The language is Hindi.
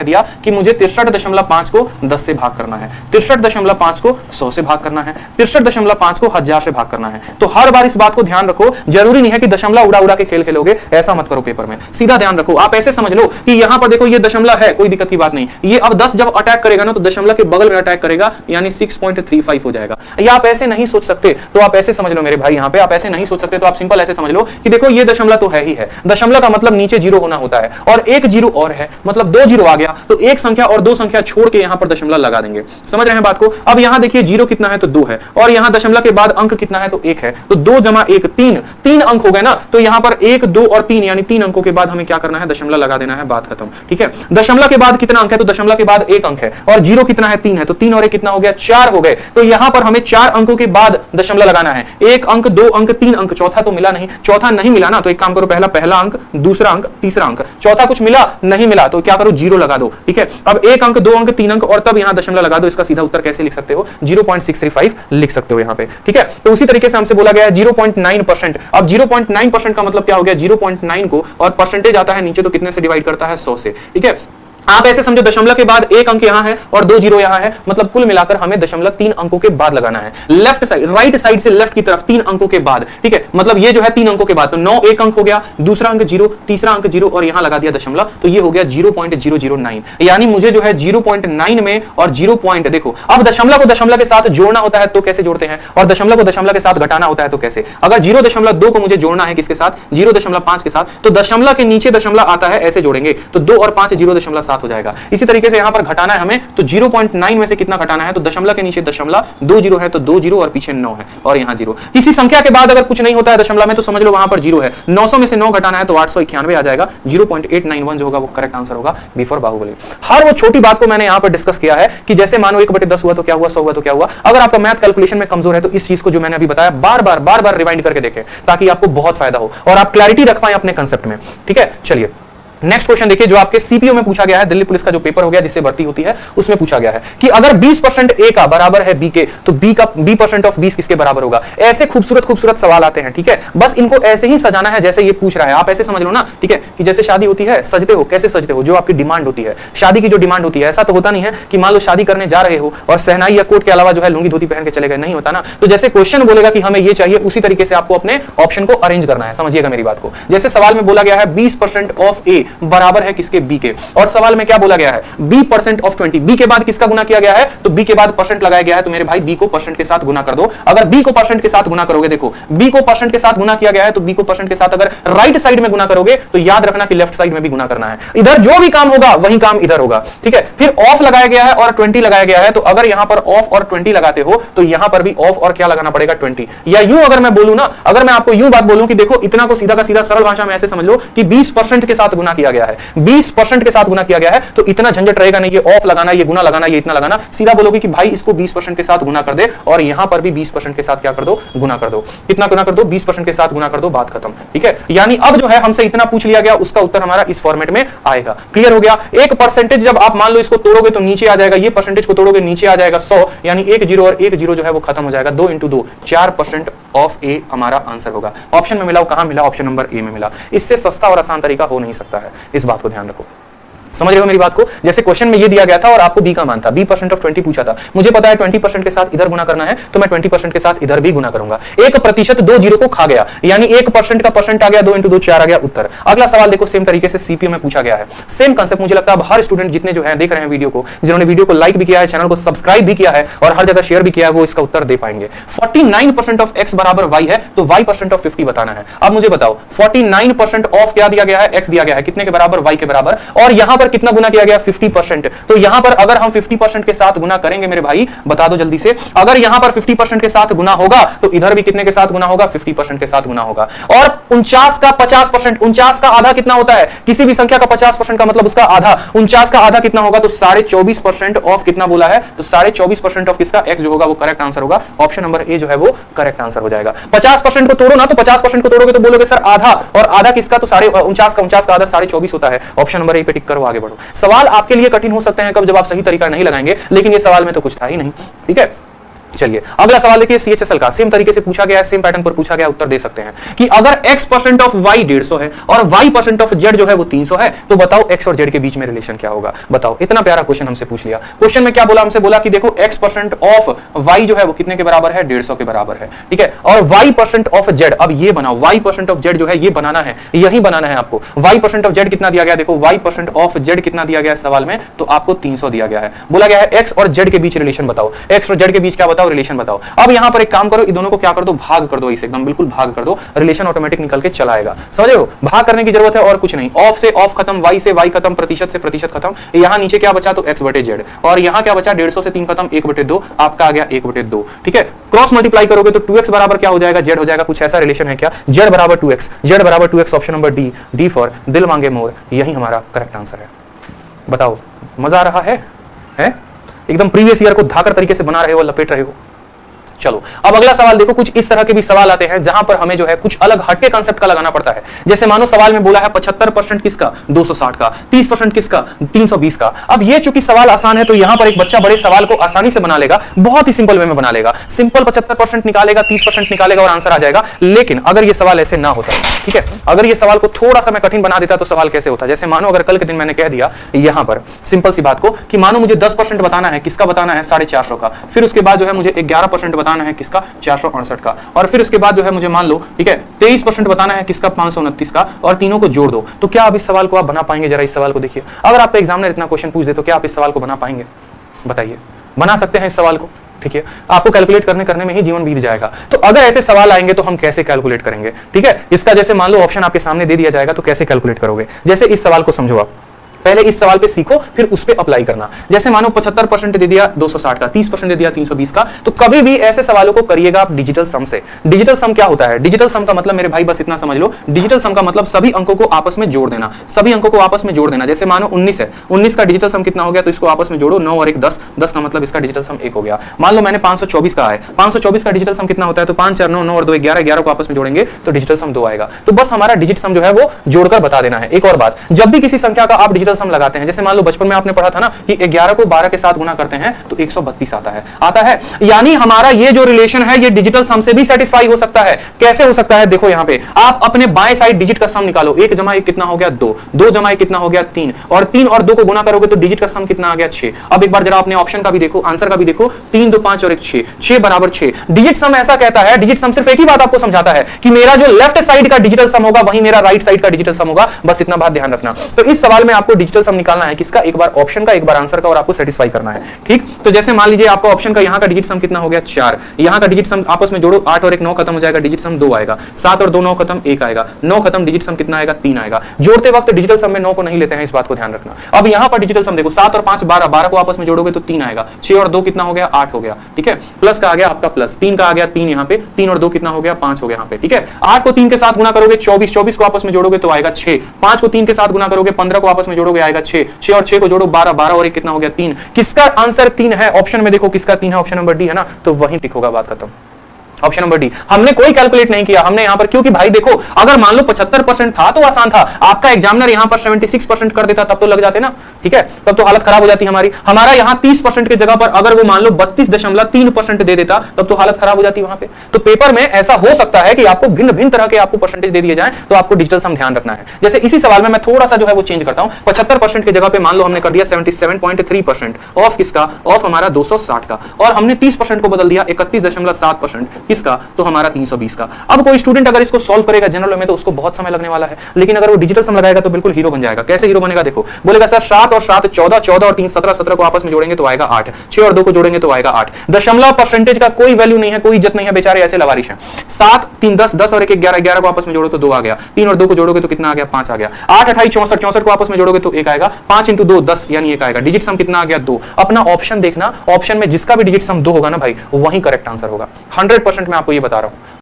दिया कि मुझे 63.5 को 10 से भाग करना है, 63.5 को 100 से भाग करना है, 63.5 को 1000 से भाग करना है। तो हर बार इस बात को ध्यान रखो, जरूरी नहीं है कि दशमलव उड़ा उड़ा के खेल खेलोगे, ऐसा मत करो पेपर में। सीधा ध्यान रखो, आप ऐसे समझ लो कि यहां पर देखो ये दशमलव है, कोई दिक्कत की बात नहीं। ये अब 10 जब अटैक करेगा ना तो दशमलव के बगल में अटैक करेगा, यानी 6.35 हो जाएगा। या आप ऐसे नहीं सोच सकते तो आप ऐसे समझ लो मेरे भाई, यहां पे आप ऐसे नहीं सोच सकते तो आप सिंपल ऐसे समझ लो कि देखो ये दशमलव तो है ही है, दशमलव का मतलब नीचे जीरो होना होता है और एक जीरो और है, मतलब 2 जीरो आ गया तो एक संख्या और 2 संख्या छोड़ के यहां पर दशमलव लगा देंगे। समझ रहे हैं बात को? अब यहां देखिए जीरो कितना है तो 2 है और यहां दशमलव के बाद अंक कितना है तो 1 है, तो 2 जमा 1 3 अंक हो गए ना। तो यहां पर 1 2 और 3 यानी 3 अंकों के बाद हमें क्या करना है, दशमलव लगा देना है, बात खत्म। ठीक है, दशमलव के बाद कितना अंक है तो दशमलव के बाद 1 अंक है और जीरो कितना है 3 है, तो 3 और 1 कितना हो गया 4 हो गए। तो यहां पर हमें 4 अंकों के बाद दशमलव लगाना है, 1 अंक 2 अंक 3 अंक, चौथा तो मिला नहीं, चौथा नहीं मिला ना तो एक काम करो, पहला अंक, दूसरा अंक, तीसरा अंक, चौथा कुछ मिला नहीं मिला तो क्या करो, जीरो लगा दो। ठीक है, अब 1 अंक 2 अंक 3 अंक और तब यहां दशमलव लगा दो। इसका सीधा उत्तर कैसे लिख सकते हो, 0.635 लिख सकते हो यहां पे। ठीक है, तो उसी तरीके से हमसे बोला गया है 0.9%। अब 0.9% का मतलब क्या हो गया, 0.9 को और परसेंटेज आता है नीचे तो कितने से डिवाइड करता है, 100 से। ठीक है, आप ऐसे समझो दशमलव के बाद 1 अंक यहां है और 2 जीरो यहां है, मतलब कुल मिलाकर हमें दशमलव 3 अंकों के बाद लगाना है, लेफ्ट साइड, राइट साइड से लेफ्ट की तरफ 3 अंकों के बाद। ठीक है, मतलब ये जो है 3 अंकों के बाद, तो 9 1 अंक हो गया, दूसरा अंक 0, तीसरा अंक 0 और यहां लगा दिया दशमलव, तो ये हो गया 0.009। यानी मुझे जो है 0.9 में और 0 पॉइंट, देखो अब दशमलव को दशमलव के साथ जोड़ना होता है तो कैसे जोड़ते हैं और दशमलव को दशमलव के साथ घटाना होता है तो कैसे। अगर 0.2 को मुझे जोड़ना है किसके साथ, 0.5 के साथ, तो दशमलव के नीचे दशमलव आता है, ऐसे जोड़ेंगे तो 2 और 5 0.7 हो जाएगा। इसी तरीके से यहां पर घटाना है हमें, तो 0.9 में से कितना घटाना है, तो दशमलव के नीचे दशमलव, 2 जीरो है तो 2 जीरो और पीछे 9 है और यहां 0। किसी संख्या के बाद अगर कुछ नहीं होता है दशमलव में तो समझ लो वहां पर 0 है, 900 में से 9 घटाना है तो 891 आ जाएगा, 0.891 जो होगा वो करेक्ट आंसर होगा, बी फॉर बाहुबली। हर वो छोटी बात को मैंने यहां पर डिस्कस किया है कि जैसे मानो 1/10 हुआ तो क्या हुआ, 100 हुआ तो क्या हुआ। अगर आपका मैथ कैलकुलेशन में कमजोर है तो इस चीज को जो मैंने अभी बताया बार बार रिवाइंड करके देखें ताकि आपको बहुत फायदा हो और आप क्लैरिटी रख पाए अपने कंसेप्ट में। ठीक है, चलिए नेक्स्ट क्वेश्चन देखिए जो आपके सीपीओ में पूछा गया है, दिल्ली पुलिस का जो पेपर हो गया जिससे भर्ती होती है उसमें पूछा गया है कि अगर 20% ए का बराबर है बी के तो बी परसेंट ऑफ 20 किसके बराबर होगा। ऐसे खूबसूरत सवाल आते हैं। ठीक है, बस इनको ऐसे ही सजाना है जैसे ये पूछ रहा है, आप ऐसे समझ लो ना। ठीक है, कि जैसे शादी होती है, सजते हो, कैसे सजते हो, जो आपकी डिमांड होती है, शादी की जो डिमांड होती है। ऐसा तो होता नहीं है कि मान लो शादी करने जा रहे हो और सहनाई या कोट के अलावा जो है लुंगी धोती पहन के चले गए, नहीं होता ना। तो जैसे क्वेश्चन बोलेगा कि हमें ये चाहिए, उसी तरीके से आपको अपने ऑप्शन को अरेंज करना है। समझिएगा मेरी बात को। जैसे सवाल में बोला गया है 20% ऑफ ए बराबर है के बी के, और सवाल में क्या बोला गया है, बी परसेंट ऑफ 20। बी के बाद किसका गुना किया गया है, तो बी के बाद परसेंट लगाया गया है, तो मेरे भाई बी को परसेंट के साथ गुना कर दो। अगर बी को परसेंट के साथ गुना करोगे, देखो बी को परसेंट के साथ गुना किया गया है तो बी को परसेंट के साथ अगर राइट साइड में गुना करोगे तो याद रखना कि लेफ्ट साइड में भी गुना करना है। इधर जो भी काम होगा वही काम इधर होगा। ठीक है, फिर ऑफ लगाया गया है और 20 लगाया गया है, तो अगर यहां पर ऑफ और 20 लगाते हो तो यहां पर भी ऑफ और क्या लगाना पड़ेगा, 20। या यूं अगर मैं बोलूं ना, अगर मैं आपको यूं बात बोलूं कि देखो इतना को सीधा का सीधा सरल भाषा में ऐसे समझ लो कि 20% के साथ गुना किया गया है, 20% के साथ गुना किया गया है, तो इतना झंझट रहेगा नहीं, ये ऑफ लगाना, ये गुना लगाना, ये इतना लगाना। सीधा बोलोगे कि भाई इसको 20% के साथ गुना कर दे और यहां पर भी 20% के साथ क्या कर दो, गुना कर दो। कितना गुना कर दो, 20% के साथ गुना कर दो, बात खत्म। ठीक है, यानी अब जो है हमसे इतना पूछ लिया गया, उसका उत्तर हमारा इस फॉर्मेट में आएगा। क्लियर हो गया। एक परसेंटेज जब आप मान लो इसको तोड़ोगे तो नीचे आ जाएगा, ये परसेंटेज को तोड़ोगे नीचे आ जाएगा 100, यानी 1 जीरो और 1 जीरो जो है वो खत्म हो जाएगा। 2 × 2 4% ऑफ ए हमारा आंसर होगा। ऑप्शन में मिला, कहां मिला, ऑप्शन नंबर ए में मिला। इससे सस्ता और आसान तरीका हो नहीं सकता है, इस बात को ध्यान रखो। समझ रहे हो मेरी बात को। जैसे क्वेश्चन में ये दिया गया था और आपको बी का मान था, बी परसेंट ऑफ 20 पूछा था, मुझे पता है 20% के साथ इधर गुना करना है तो मैं 20% के साथ इधर भी गुना करूंगा। 1% 2 जीरो को खा गया, यानी 1% का परसेंट आ गया, 2 × 2 4 आ गया उत्तर। अगला सवाल देखो, सेम तरीके से सीपीओ में पूछा गया है, सेम कंसेप्ट। मुझे लगता है अब हर स्टूडेंट जितने जो है देख रहे हैं वीडियो को, जिन्होंने वीडियो को लाइक भी किया है, चैनल को सब्सक्राइब भी किया है और हर जगह शेयर भी किया है, वो इसका उत्तर दे पाएंगे। 49% ऑफ x बराबर y है तो y परसेंट ऑफ 50 बताना है। अब मुझे बताओ 49% ऑफ क्या दिया गया है, x दिया गया है, कितने के बराबर, y के बराबर, और यहां पर कितना गुना किया गया, 50%। तो यहां पर अगर हम 50% के साथ गुना करेंगे मेरे भाई, बता दो जल्दी से, अगर यहां पर 50% के साथ गुना होगा तो इधर भी कितने के साथ गुना होगा, 50% के साथ गुना होगा। और 49 का 50%, 49 का आधा कितना होता है, किसी भी संख्या का 50% का मतलब उसका आधा, 49 का आधा कितना होगा, तो 24.5% ऑफ कितना बोला है, तो 24.5% ऑफ किसका, x जो होगा वो करेक्ट आंसर होगा। ऑप्शन नंबर ए जो है वो करेक्ट आंसर हो जाएगा। 50% को तोड़ो ना, तो 50% को तोड़ोगे तो बोलोगे सर आधा, और आधा किसका, तो 49 का आधा 24.5 होता है। ऑप्शन नंबर ए पे टिक करो, आगे बढ़ो। सवाल आपके लिए कठिन हो सकते हैं कब, जब आप सही तरीका नहीं लगाएंगे, लेकिन ये सवाल में तो कुछ था ही नहीं। ठीक है, चलिए अगला सवाल देखिए सीएचएसएल का, सेम तरीके से पूछा गया है, सेम पैटर्न पर पूछा गया, उत्तर दे सकते हैं कि अगर x% ऑफ y 150 है और y% ऑफ z जो है वो 300 है, तो बताओ x और z के बीच में रिलेशन क्या होगा। बताओ, इतना प्यारा क्वेश्चन हमसे पूछ लिया। क्वेश्चन में क्या बोला, हमसे बोला कि देखो x% ऑफ y जो है वो कितने के बराबर है, 150 के बराबर है, ठीक है। और y% ऑफ z, अब ये बनाओ, y% ऑफ z जो है ये बनाना है, यही बनाना है आपको। y% ऑफ z कितना दिया गया, देखो y% ऑफ z कितना दिया गया है सवाल में, तो आपको 300 दिया गया है। बोला गया है x और z के बीच रिलेशन बताओ, x और z के बीच क्या बताओ, रिलेशन बताओ। अब यहां पर एक काम करो, इन दोनों को क्या कर दो, भाग कर दो, इसे एकदम बिल्कुल भाग कर दो, रिलेशन ऑटोमेटिक निकल के चला आएगा। समझ रहे हो, भाग करने की जरूरत है और कुछ नहीं। ऑफ से ऑफ खत्म, y से y खत्म, प्रतिशत से प्रतिशत खत्म। यहां नीचे क्या बचा, तो x बटे z, और यहां क्या बचा, 150 से 3 खत्म, 1/2 आपका आ गया 1/2, ठीक है। क्रॉस मल्टीप्लाई करोगे तो 2x बराबर क्या हो जाएगा, z हो जाएगा। कुछ ऐसा रिलेशन है क्या, z बराबर 2x, z बराबर 2x, option number D, D for दिल मांगे मोर, यही हमारा करेक्ट आंसर है। बताओ, मजा आ रहा है? एकदम प्रीवियस ईयर को धाकर तरीके से बना रहे हो, लपेट रहे हो। चलो अब अगला सवाल देखो, कुछ इस तरह के भी सवाल आते हैं जहां पर हमें जो है कुछ अलग हटके कांसेप्ट का लगाना पड़ता है। जैसे मानो सवाल में बोला है 75% किसका, 260 का, 30% किसका, 320 का। अब ये चूंकि सवाल आसान है तो यहां पर एक बच्चा बड़े सवाल को आसानी से बना लेगा, बहुत ही सिंपल वे में बना लेगा, सिंपल 75% निकालेगा, 30% निकालेगा और आंसर आ जाएगा। लेकिन अगर ये सवाल ऐसे ना होता, ठीक है, अगर ये सवाल को थोड़ा सा मैं कठिन बना देता तो सवाल कैसे होता। जैसे मानो अगर कल के दिन मैंने कह दिया यहां पर सिंपल सी बात को कि मानो मुझे 10% बताना है, किसका बताना है, 450 का, फिर उसके बाद जो है मुझे 11% बताना है, किसका, 468 का, और फिर उसके बाद जो है मुझे मान लो, ठीक है, 23% बताना है, किसका, 529 का, और तीनों को जोड़ दो। तो क्या आप इस सवाल को आप बना पाएंगे? जरा इस सवाल को देखिए, अगर आपका एग्जामिनर इतना क्वेश्चन पूछ दे तो क्या आप इस सवाल को बना पाएंगे? बताइए, बना सकते हैं इस सवाल को? ठीक है, आपको कैलकुलेट करने में ही जीवन बीत जाएगा। तो अगर ऐसे सवाल आएंगे तो हम कैसे कैलकुलेट करेंगे? ठीक है, इसका जैसे मान लो ऑप्शन आपके सामने दे दिया जाएगा तो कैसे कैलकुलेट करोगे? जैसे इस सवाल को समझो, आप पहले इस सवाल पे सीखो, फिर उस पे अप्लाई करना। जैसे मानो 75% दे दिया 260 का, 30% दे दिया 320 का, तो कभी भी ऐसे सवालों को करिएगा आप डिजिटल सम से। डिजिटल सम क्या होता है? डिजिटल सम का मतलब मेरे भाई बस इतना समझ लो, डिजिटल सम का मतलब सभी अंकों को आपस में जोड़ देना, सभी अंकों को आपस में जोड़ देना। जैसे मानो 19 है, 19 का डिजिटल सम कितना हो गया, तो इसको आपस में जोड़ो, 9 और 1 10, 10 का मतलब इसका डिजिटल सम 1 हो गया। मान लो मैंने 524 का है, 524 का डिजिटल सम कितना होता है, तो 5 4 9 9 और 2 11, 11 को आपस में जोड़ेंगे तो डिजिटल सम 2 आएगा। तो बस हमारा डिजिट सम जो है वो जोड़कर बता देना है। एक और बात, जब भी किसी संख्या का आप डिजिटल सम लगाते हैं, जैसे मान लो बचपन में आपने पढ़ा था ना कि 11 को 12 के साथ गुना करते हैं तो 132 आता है। यानी हमारा ये जो रिलेशन है ये डिजिटल सम से भी सेटिस्फाई हो सकता है। कैसे हो सकता है? देखो यहां पे आप अपने बाएं साइड डिजिट का सम निकालो, 1 जमा 1 कितना हो गया 2, 2 जमा 1 कितना हो गया 3, और 3 और 2 को गुना करोगे तो डिजिट का सम कितना आ गया 6। अब एक बार जरा अपने ऑप्शन का भी देखो, आंसर का भी देखो, 3 2 5 और 1 6, 6 बराबर 6। डिजिट सम ऐसा कहता है, डिजिट सम सिर्फ एक ही बात आपको समझाता है कि मेरा जो लेफ्ट साइड का डिजिटल सम होगा वही मेरा राइट साइड का डिजिटल सम होगा। बस इतना बात ध्यान रखना। तो इस सवाल में आपको डिजिटल सम निकालना है, किसका? एक बार ऑप्शन का, एक बार आंसर का, और आपको सेटिस्फाई करना है। ठीक, तो जैसे मान लीजिए आपका ऑप्शन का यहां का डिजिट सम कितना हो गया 4, यहां का डिजिट सम आपस में जोड़ो, 8 और 1 9 खत्म हो जाएगा, डिजिट सम 2 आएगा, 7 और 2 9 खत्म 1 आएगा, 9 खत्म, डिजिट सम कितना आएगा 3 आएगा। जोड़ते वक्त डिजिटल सम में 9 को नहीं लेते हैं, इस बात को ध्यान रखना। अब यहां पर डिजिटल सम देखो, 7 और 5 12, 12 को आपस में जोड़ोगे तो 3 आएगा, 6 और 2 कितना हो गया 8 हो गया, ठीक है। प्लस का आ गया आपका प्लस, 3 का आ गया 3 यहां पे, 3 और 2 कितना हो गया 5 हो गया यहां पे, ठीक है। 8 को 3 के साथ गुना करोगे 24, 24 को आपस में जोड़ोगे तो आएगा 6, 5 को 3 के साथ गुना करोगे 15 को आपस में जोड़ोगे आएगा 6, 6 और 6 को जोड़ो 12, 12 और 1 कितना हो गया 3। किसका आंसर 3 है? ऑप्शन में देखो किसका 3 है, ऑप्शन नंबर डी है ना, तो वहीं टिक होगा, बात खत्म। Option number D. हमने कोई कैलकुलेट नहीं किया, हमने यहां पर, क्योंकि भाई देखो अगर मान लो 75% था तो आसान था, आपका एग्जामिनर यहां पर 76% कर देता तब तो लग जाते ना, ठीक है, तब तो हालत खराब हो जाती हमारी। हमारा यहां 30% की जगह पर अगर वो मान लो 32.3% दे देता तब तो हालत खराब हो जाती वहां पे। तो पेपर में ऐसा हो सकता है कि आपको भिन्न भिन्न तरह के आपको परसेंटेज दे दिए जाए, तो आपको डिजिटल सम ध्यान रखना है। जैसे इसी सवाल में मैं थोड़ा सा जो है वो चेंज करता हूं, 75% की जगह पे मान लो हमने कर दिया 77.3% ऑफ किसका, ऑफ हमारा 260 का, और हमने 30% को बदल दिया 31.7% किसका, तो हमारा 320 का। अब कोई स्टूडेंट अगर इसको सॉल्व करेगा जनरल में तो उसको बहुत समय लगने वाला है, लेकिन अगर वो डिजिटल सम लगाएगा तो बिल्कुल हीरो बन जाएगा। कैसे हीरो बनेगा? देखो, बोलेगा सर 7 और 7 14, 14 और 3 17, 17 को आपस में जोड़ेंगे तो आएगा 8, 6 और 2 को जोड़ेंगे तो आएगा 8। दशमलव परसेंटेज का कोई वैल्यू नहीं है, कोई इज्जत नहीं है, बेचारे ऐसे लवारिश हैं। 7 3 10, 10 और 1 11, 11 को आपस में जोड़ो तो 2 आ गया, 3 और 2 को जोड़ोगे तो कितना आ गया 5 आ गया, 8 28 64, 64 को आपस में जोड़ोगे तो 1 आएगा, 5 इंटू 2 10 यानी 1 आएगा। डिजिट सम कितना आ गया 2। अपना ऑप्शन देखना, ऑप्शन में जिसका भी डिजिट सम 2 होगा ना भाई वही करेक्ट आंसर होगा, 100% मैं आपको ये बता रहा हूं।